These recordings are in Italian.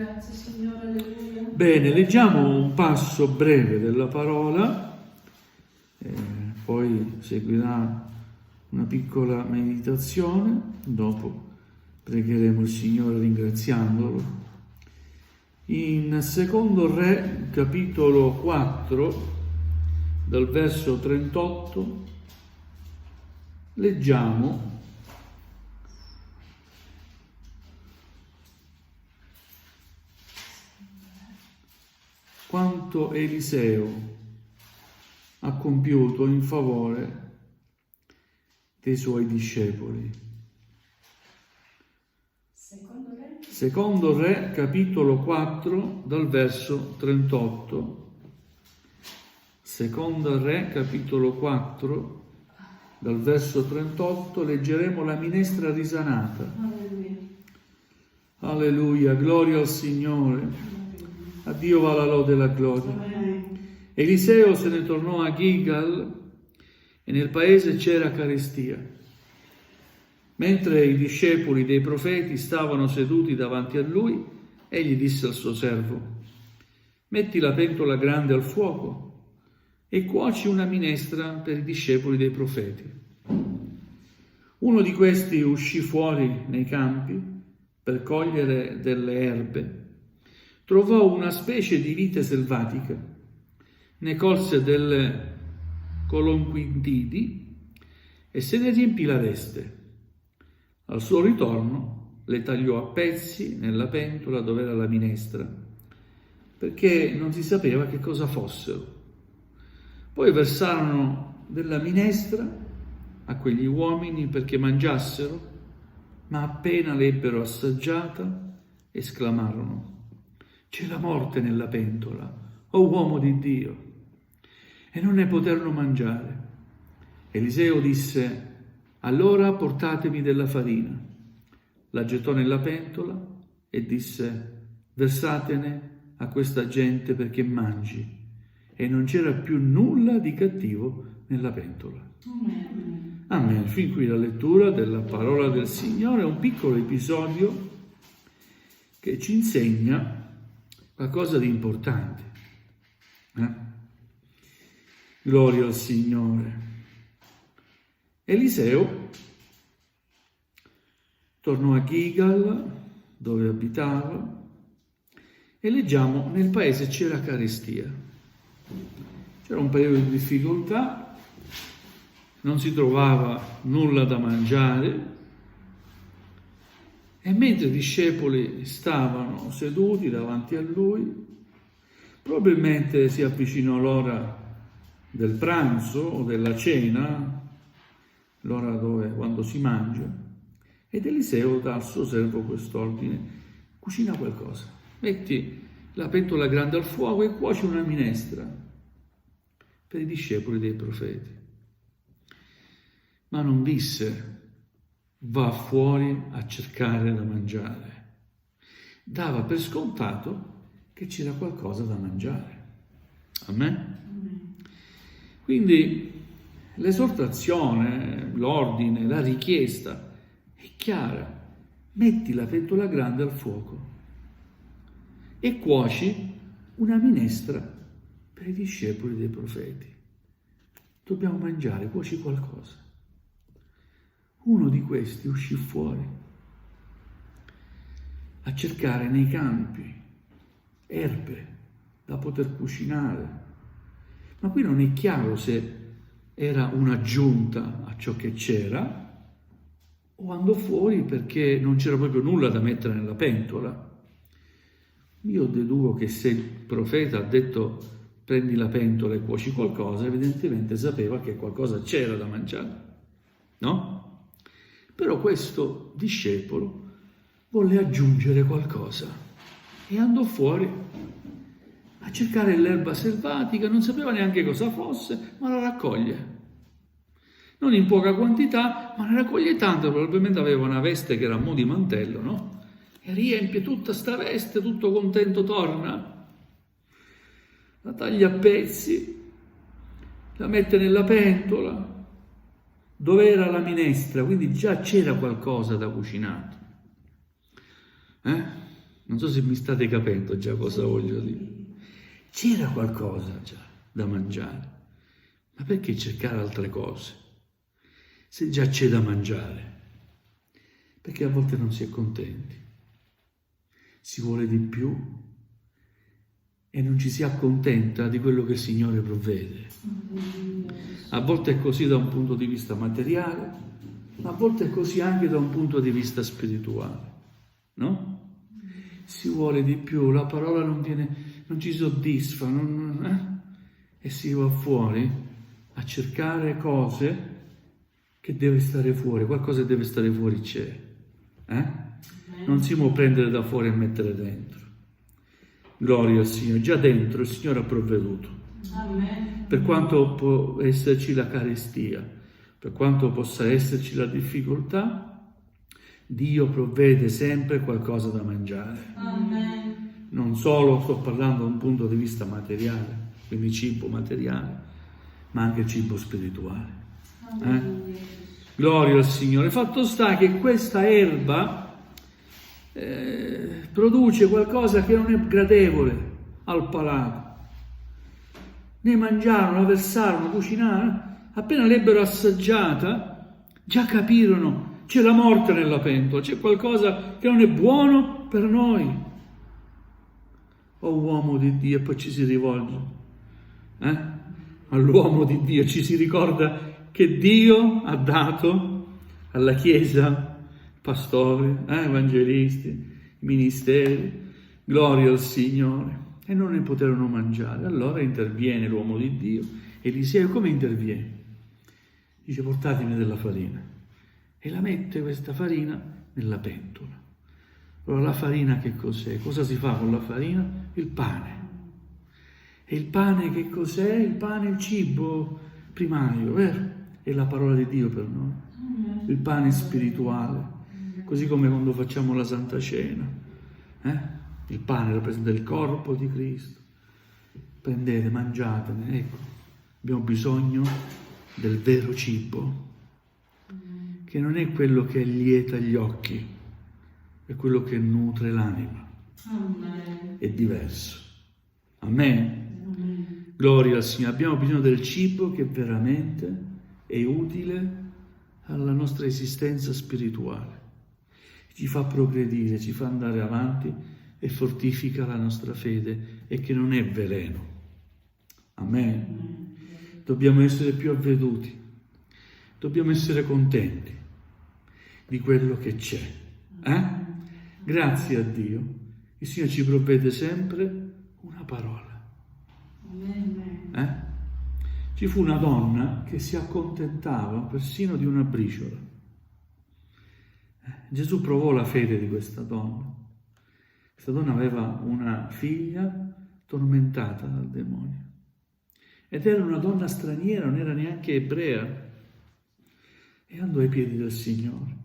Grazie Signore, alleluia. Bene, leggiamo un passo breve della parola, poi seguirà una piccola meditazione, dopo pregheremo il Signore ringraziandolo. In Secondo Re, capitolo 4, dal verso 38, leggiamo: quanto Eliseo ha compiuto in favore dei suoi discepoli. Secondo Re, capitolo 4, dal verso 38. Secondo Re, capitolo 4, dal verso 38, leggeremo la minestra risanata. Alleluia. Alleluia, gloria al Signore. A Dio va la lode e la gloria. Eliseo se ne tornò a Gilgal e nel paese c'era carestia. Mentre i discepoli dei profeti stavano seduti davanti a lui, egli disse al suo servo: metti la pentola grande al fuoco e cuoci una minestra per i discepoli dei profeti. Uno di questi uscì fuori nei campi per cogliere delle erbe. Trovò una specie di vite selvatica, ne colse delle colonquintidi e se ne riempì la veste. Al suo ritorno le tagliò a pezzi nella pentola dove era la minestra, perché non si sapeva che cosa fossero. Poi versarono della minestra a quegli uomini perché mangiassero, ma appena l'ebbero assaggiata esclamarono: c'è la morte nella pentola, o uomo di Dio! E non ne poterono mangiare. Eliseo disse: allora portatemi della farina. La gettò nella pentola e disse: versatene a questa gente perché mangi. E non c'era più nulla di cattivo nella pentola. Amen. Amen. Fin qui la lettura della parola del Signore, un piccolo episodio che ci insegna qualcosa di importante. Gloria al Signore. Eliseo tornò a Gilgal, dove abitava, e leggiamo: nel paese c'era carestia. C'era un periodo di difficoltà, non si trovava nulla da mangiare, e mentre i discepoli stavano seduti davanti a lui, probabilmente si avvicinò l'ora del pranzo o della cena, l'ora quando si mangia, ed Eliseo dà al suo servo quest'ordine: cucina qualcosa, metti la pentola grande al fuoco e cuoci una minestra per i discepoli dei profeti. Ma non disse: va fuori a cercare da mangiare. Dava per scontato che c'era qualcosa da mangiare. Amen? Quindi l'esortazione, l'ordine, la richiesta è chiara: metti la pentola grande al fuoco e cuoci una minestra per i discepoli dei profeti. Dobbiamo mangiare, cuoci qualcosa. Uno di questi uscì fuori a cercare nei campi erbe da poter cucinare, ma qui non è chiaro se era un'aggiunta a ciò che c'era o andò fuori perché non c'era proprio nulla da mettere nella pentola. Io deduco che se il profeta ha detto prendi la pentola e cuoci qualcosa, evidentemente sapeva che qualcosa c'era da mangiare, no? Però questo discepolo volle aggiungere qualcosa e andò fuori a cercare l'erba selvatica, non sapeva neanche cosa fosse, ma la raccoglie. Non in poca quantità, ma ne raccoglie tanto, probabilmente aveva una veste che era a mo' di mantello, no? E riempie tutta sta veste, tutto contento torna, la taglia a pezzi, la mette nella pentola, dove era la minestra, quindi già c'era qualcosa da cucinato. Non so se mi state capendo già cosa voglio dire. C'era qualcosa già da mangiare, ma perché cercare altre cose? Se già c'è da mangiare, perché a volte non si è contenti, si vuole di più e non ci si accontenta di quello che il Signore provvede. A volte è così da un punto di vista materiale, ma a volte è così anche da un punto di vista spirituale, no? Si vuole di più, la parola non ci soddisfa, e si va fuori a cercare cose che deve stare fuori, qualcosa che deve stare fuori c'è, non si può prendere da fuori e mettere dentro. Gloria al Signore, già dentro il Signore ha provveduto. Amen. Per quanto può esserci la carestia, per quanto possa esserci la difficoltà, Dio provvede sempre qualcosa da mangiare. Amen. Non solo sto parlando da un punto di vista materiale, quindi cibo materiale, ma anche cibo spirituale. Gloria al Signore. Fatto sta che questa erba produce qualcosa che non è gradevole al palato. Ne mangiarono, la versarono, cucinarono. Appena l'ebbero assaggiata, già capirono, c'è la morte nella pentola, c'è qualcosa che non è buono per noi. Oh uomo di Dio, e poi ci si rivolge all'uomo di Dio, ci si ricorda che Dio ha dato alla Chiesa pastori, evangelisti, ministeri, gloria al Signore, e non ne poterono mangiare. Allora interviene l'uomo di Dio, Eliseo. Come interviene? Dice: portatemi della farina, e la mette questa farina nella pentola. Allora la farina che cos'è? Cosa si fa con la farina? Il pane. E il pane che cos'è? Il pane è il cibo primario, vero? È la parola di Dio per noi. Il pane spirituale, così come quando facciamo la Santa Cena. Il pane rappresenta il corpo di Cristo. Prendete, mangiatene, ecco. Abbiamo bisogno del vero cibo, che non è quello che lieta gli occhi, è quello che nutre l'anima. Amen. È diverso. Amen. Gloria al Signore. Abbiamo bisogno del cibo che veramente è utile alla nostra esistenza spirituale. Ci fa progredire, ci fa andare avanti e fortifica la nostra fede, e che non è veleno. Amen. Dobbiamo essere più avveduti, dobbiamo essere contenti di quello che c'è. Grazie a Dio, il Signore ci provvede sempre una parola. Ci fu una donna che si accontentava persino di una briciola. Gesù provò la fede di questa donna. Questa donna aveva una figlia tormentata dal demonio. Ed era una donna straniera, non era neanche ebrea. E andò ai piedi del Signore.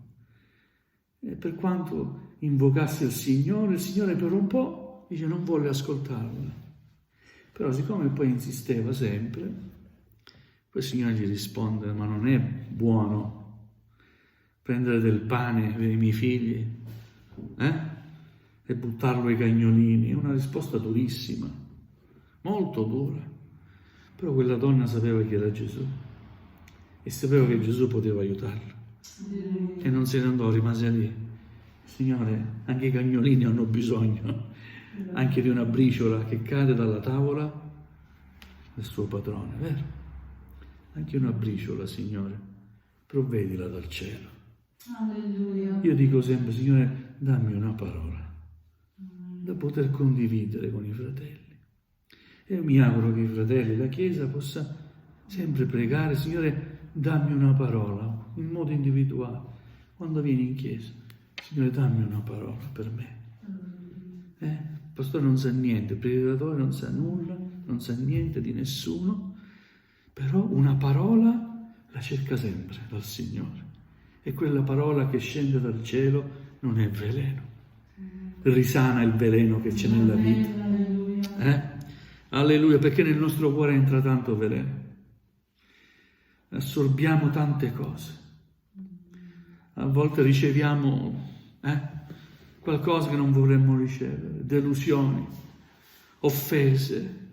E per quanto invocasse il Signore per un po' dice non volle ascoltarla. Però siccome poi insisteva sempre, poi il Signore gli risponde: ma non è buono prendere del pane per i miei figli e buttarlo ai cagnolini? È una risposta durissima, molto dura. Però quella donna sapeva chi era Gesù e sapeva che Gesù poteva aiutarla, e non se ne andò, rimase lì. Signore, anche i cagnolini hanno bisogno anche di una briciola che cade dalla tavola del suo padrone, vero? Anche una briciola, Signore, provvedila dal cielo. Alleluia. Io dico sempre: Signore, dammi una parola da poter condividere con i fratelli. E mi auguro che i fratelli, la Chiesa, possa sempre pregare: Signore, dammi una parola, in modo individuale. Quando vieni in Chiesa, Signore, dammi una parola per me. Il pastore non sa niente, il predicatore non sa nulla, non sa niente di nessuno, però una parola la cerca sempre dal Signore. E quella parola che scende dal cielo non è veleno, risana il veleno che c'è nella vita. Alleluia, perché nel nostro cuore entra tanto veleno. Assorbiamo tante cose. A volte riceviamo qualcosa che non vorremmo ricevere, delusioni, offese,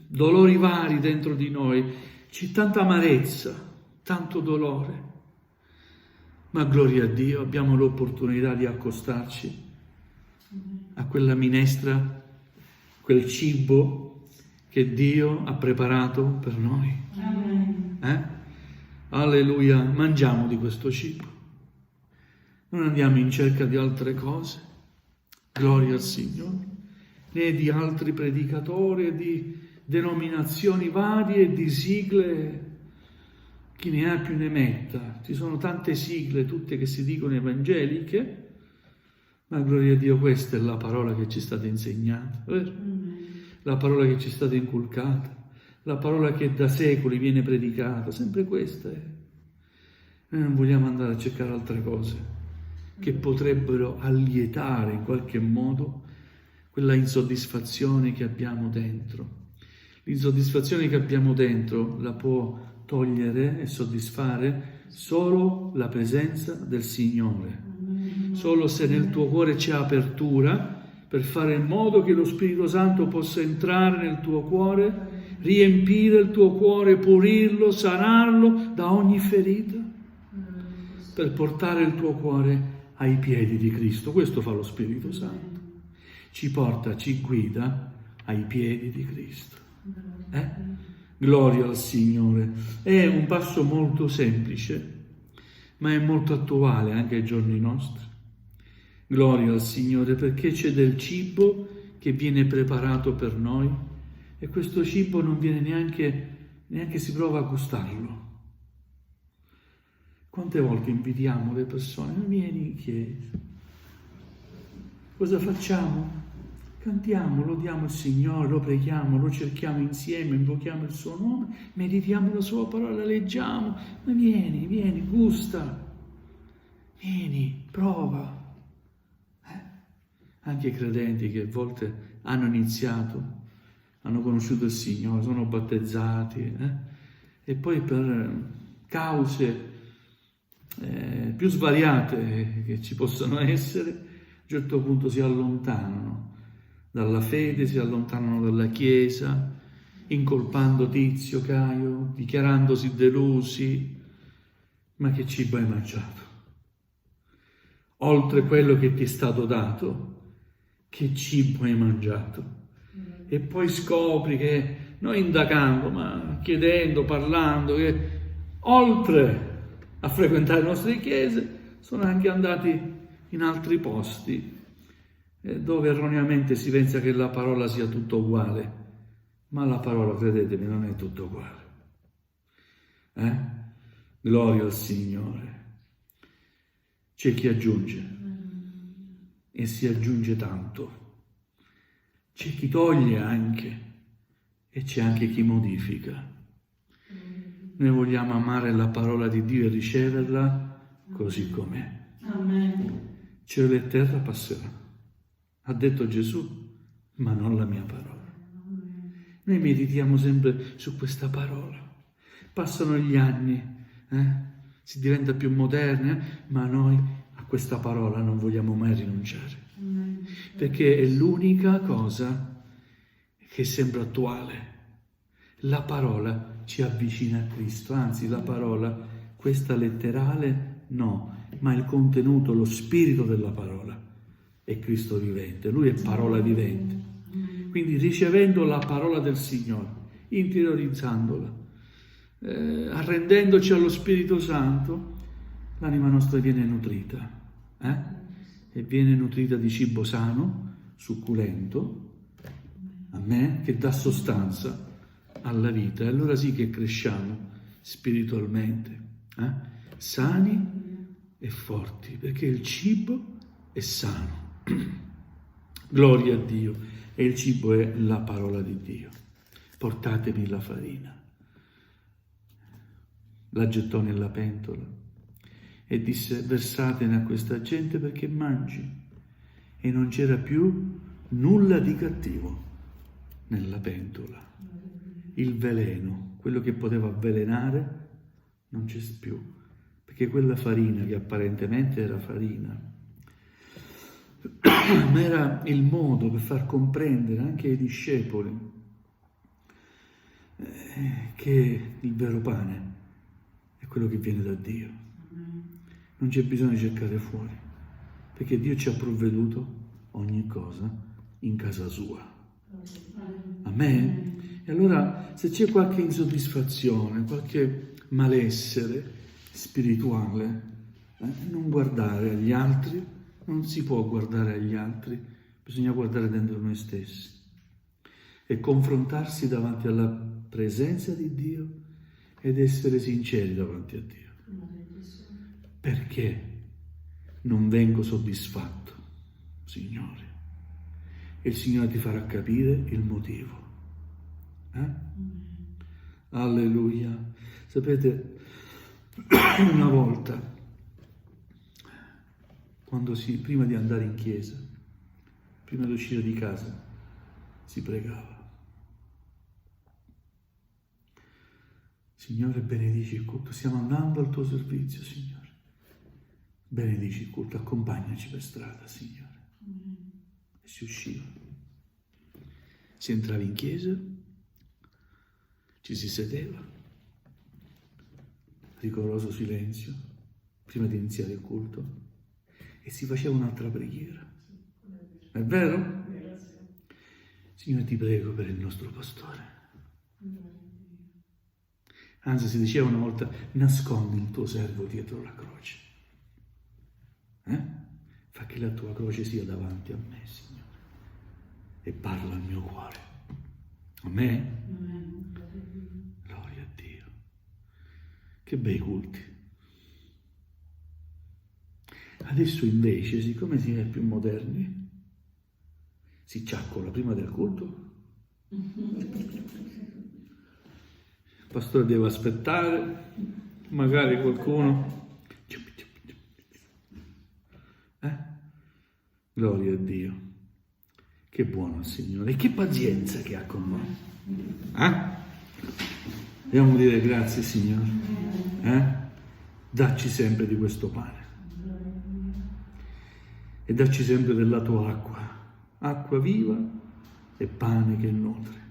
dolori vari dentro di noi, c'è tanta amarezza, tanto dolore, ma gloria a Dio, abbiamo l'opportunità di accostarci a quella minestra, quel cibo che Dio ha preparato per noi. Amen. Alleluia, mangiamo di questo cibo, non andiamo in cerca di altre cose, gloria al Signore, né di altri predicatori, di denominazioni varie, di sigle, chi ne ha più ne metta. Ci sono tante sigle, tutte che si dicono evangeliche, ma gloria a Dio, questa è la parola che ci è stata insegnata, vero? La parola che ci è stata inculcata, la parola che da secoli viene predicata, sempre questa è. Noi non vogliamo andare a cercare altre cose che potrebbero allietare in qualche modo quella insoddisfazione che abbiamo dentro. L'insoddisfazione che abbiamo dentro la può togliere e soddisfare solo la presenza del Signore. Solo se nel tuo cuore c'è apertura per fare in modo che lo Spirito Santo possa entrare nel tuo cuore, riempire il tuo cuore, pulirlo, sanarlo da ogni ferita, per portare il tuo cuore ai piedi di Cristo. Questo fa lo Spirito Santo. Ci porta, ci guida ai piedi di Cristo. Gloria al Signore. È un passo molto semplice, ma è molto attuale anche ai giorni nostri. Gloria al Signore, perché c'è del cibo che viene preparato per noi e questo cibo non viene neanche si prova a gustarlo. Quante volte invitiamo le persone, vieni in chiesa, cosa facciamo? Cantiamo, lodiamo il Signore, lo preghiamo, lo cerchiamo insieme, invochiamo il suo nome, meditiamo la sua parola, leggiamo, ma vieni, gusta, vieni, prova. Anche i credenti che a volte hanno iniziato, hanno conosciuto il Signore, sono battezzati, e poi per cause più svariate che ci possono essere, a un certo punto si allontanano dalla fede, si allontanano dalla Chiesa, incolpando Tizio, Caio, dichiarandosi delusi. Ma che cibo hai mangiato? Oltre quello che ti è stato dato, che cibo hai mangiato? E poi scopri che noi indagando, ma chiedendo, parlando, che oltre a frequentare le nostre chiese sono anche andati in altri posti dove erroneamente si pensa che la parola sia tutto uguale, ma la parola, credetemi, non è tutto uguale. Gloria al Signore. C'è chi aggiunge e si aggiunge tanto. C'è chi toglie anche e c'è anche chi modifica. Noi vogliamo amare la parola di Dio e riceverla così com'è. Amen. Cielo e terra passerà, ha detto Gesù, ma non la mia parola. Noi meditiamo sempre su questa parola. Passano gli anni, si diventa più moderni, ma noi a questa parola non vogliamo mai rinunciare. Perché è l'unica cosa che sembra attuale. La parola ci avvicina a Cristo, anzi la parola, questa letterale, no, ma il contenuto, lo spirito della parola è Cristo vivente, Lui è parola vivente. Quindi ricevendo la parola del Signore, interiorizzandola, arrendendoci allo Spirito Santo, l'anima nostra viene nutrita, e viene nutrita di cibo sano, succulento, amen, che dà sostanza alla vita. E allora sì che cresciamo spiritualmente, sani e forti, perché il cibo è sano. Gloria a Dio. E il cibo è la parola di Dio. Portatemi la farina. La gettò nella pentola e disse: versatene a questa gente perché mangi. E non c'era più nulla di cattivo nella pentola. Il veleno, quello che poteva avvelenare, non c'è più, perché quella farina che apparentemente era farina ma era il modo per far comprendere anche ai discepoli che il vero pane è quello che viene da Dio. Non c'è bisogno di cercare fuori, perché Dio ci ha provveduto ogni cosa in casa sua. Amen? E allora, se c'è qualche insoddisfazione, qualche malessere spirituale, non guardare agli altri, non si può guardare agli altri, bisogna guardare dentro noi stessi e confrontarsi davanti alla presenza di Dio ed essere sinceri davanti a Dio. Perché non vengo soddisfatto, Signore? E il Signore ti farà capire il motivo. Alleluia. Sapete, una volta, prima di andare in chiesa, prima di uscire di casa, si pregava. Signore, benedici il culto. Stiamo andando al tuo servizio, Signore. Benedici il culto, accompagnaci per strada, Signore. E si usciva. Si entrava in chiesa, ci si sedeva, rigoroso silenzio, prima di iniziare il culto, e si faceva un'altra preghiera. È vero? Signore, ti prego per il nostro pastore. Anzi, si diceva una volta, nascondi il tuo servo dietro la croce. Fa che la tua croce sia davanti a me, Signore, e parla al mio cuore. Amen? Gloria a Dio. Che bei culti. Adesso invece, siccome si è più moderni, si ciaccola prima del culto. Il pastore deve aspettare, magari qualcuno. Gloria a Dio. Che buono il Signore. E che pazienza che ha con noi. Dobbiamo dire grazie, Signore. Dacci sempre di questo pane. E dacci sempre della tua acqua. Acqua viva e pane che nutre.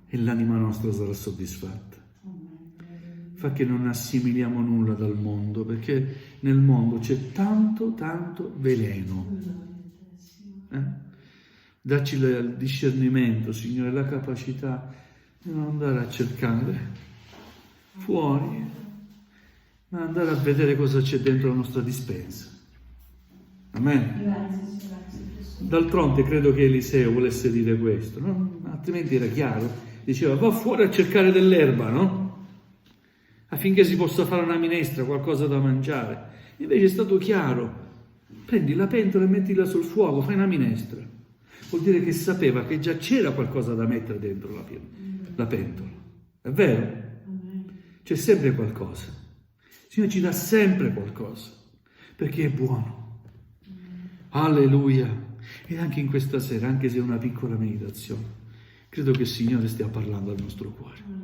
E l'anima nostra sarà soddisfatta. Fa che non assimiliamo nulla dal mondo, perché nel mondo c'è tanto veleno. Dacci il discernimento, Signore, la capacità di non andare a cercare fuori, ma andare a vedere cosa c'è dentro la nostra dispensa. Amen. D'altronde credo che Eliseo volesse dire questo, no? Altrimenti era chiaro. Diceva, va fuori a cercare dell'erba, no? Affinché si possa fare una minestra, qualcosa da mangiare. Invece è stato chiaro, prendi la pentola e mettila sul fuoco, fai una minestra. Vuol dire che sapeva che già c'era qualcosa da mettere dentro la pentola. È vero? C'è sempre qualcosa. Il Signore ci dà sempre qualcosa, perché è buono. Alleluia. E anche in questa sera, anche se è una piccola meditazione, credo che il Signore stia parlando al nostro cuore.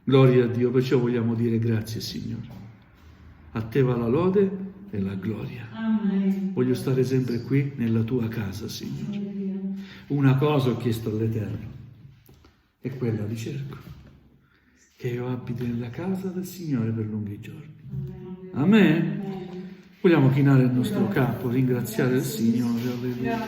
Gloria a Dio, perciò vogliamo dire grazie, Signore. A te va la lode e la gloria. Amen. Voglio stare sempre qui nella tua casa, Signore. Una cosa ho chiesto all'Eterno, e quella di cerco, che io abiti nella casa del Signore per lunghi giorni. Amen. Vogliamo chinare il nostro capo, ringraziare il Signore. Alleluia.